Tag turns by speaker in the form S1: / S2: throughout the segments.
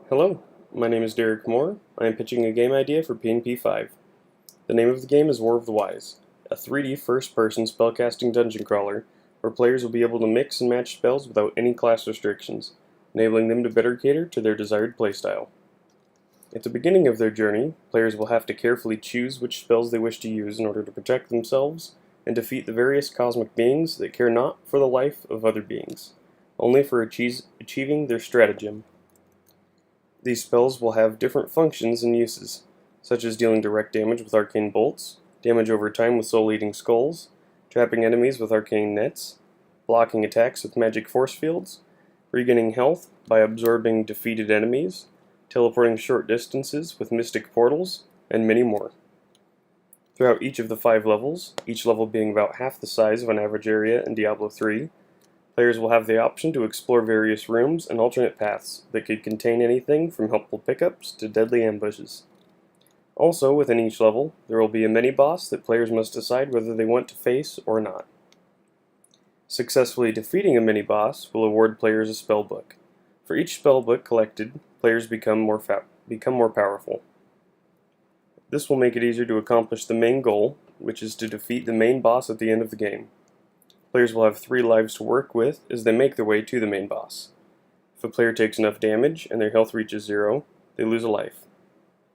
S1: Hello, my name is Derek Moore. I am pitching a game idea for P&P 5. The name of the game is War of the Wise, a 3D first-person spellcasting dungeon crawler where players will be able to mix and match spells without any class restrictions, enabling them to better cater to their desired playstyle. At the beginning of their journey, players will have to carefully choose which spells they wish to use in order to protect themselves and defeat the various cosmic beings that care not for the life of other beings, only for achieving their stratagem. These spells will have different functions and uses, such as dealing direct damage with arcane bolts, damage over time with soul-eating skulls, trapping enemies with arcane nets, blocking attacks with magic force fields, regaining health by absorbing defeated enemies, teleporting short distances with mystic portals, and many more. Throughout each of the 5 levels, each level being about half the size of an average area in Diablo 3, players will have the option to explore various rooms and alternate paths that could contain anything from helpful pickups to deadly ambushes. Also, within each level, there will be a mini-boss that players must decide whether they want to face or not. Successfully defeating a mini-boss will award players a spellbook. For each spellbook collected, players become more powerful. This will make it easier to accomplish the main goal, which is to defeat the main boss at the end of the game. Players will have 3 lives to work with as they make their way to the main boss. If a player takes enough damage and their health reaches 0, they lose a life.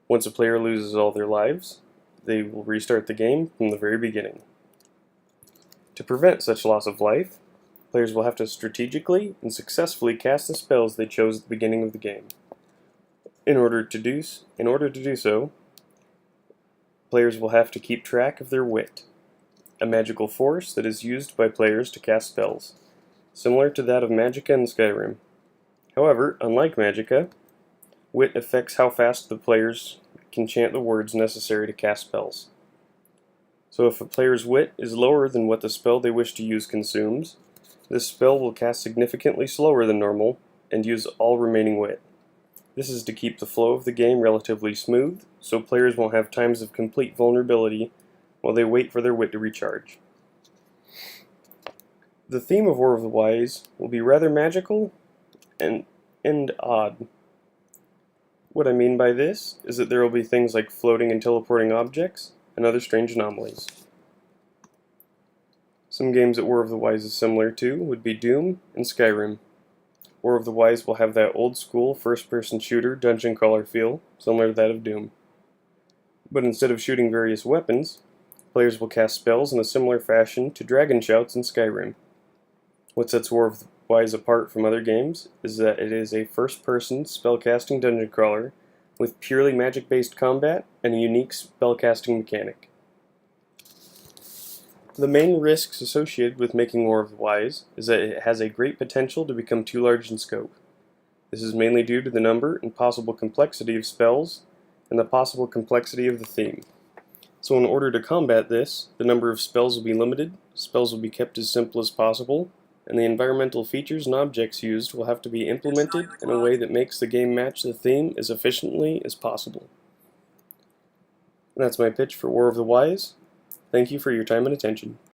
S1: Once a player loses all their lives, they will restart the game from the very beginning. To prevent such loss of life, players will have to strategically and successfully cast the spells they chose at the beginning of the game. In order to do so, players will have to keep track of their wit, a magical force that is used by players to cast spells, similar to that of Magicka in Skyrim. However, unlike Magicka, wit affects how fast the players can chant the words necessary to cast spells. So if a player's wit is lower than what the spell they wish to use consumes, this spell will cast significantly slower than normal and use all remaining wit. This is to keep the flow of the game relatively smooth, so players won't have times of complete vulnerability while they wait for their wit to recharge. The theme of War of the Wise will be rather magical and odd. What I mean by this is that there will be things like floating and teleporting objects and other strange anomalies. Some games that War of the Wise is similar to would be Doom and Skyrim. War of the Wise will have that old school first-person shooter dungeon crawler feel, similar to that of Doom. But instead of shooting various weapons, players will cast spells in a similar fashion to Dragon Shouts in Skyrim. What sets War of the Wise apart from other games is that it is a first-person spellcasting dungeon crawler with purely magic-based combat and a unique spellcasting mechanic. The main risks associated with making War of the Wise is that it has a great potential to become too large in scope. This is mainly due to the number and possible complexity of spells and the possible complexity of the theme. So in order to combat this, the number of spells will be limited, spells will be kept as simple as possible, and the environmental features and objects used will have to be implemented in a way that makes the game match the theme as efficiently as possible. And that's my pitch for War of the Wise. Thank you for your time and attention.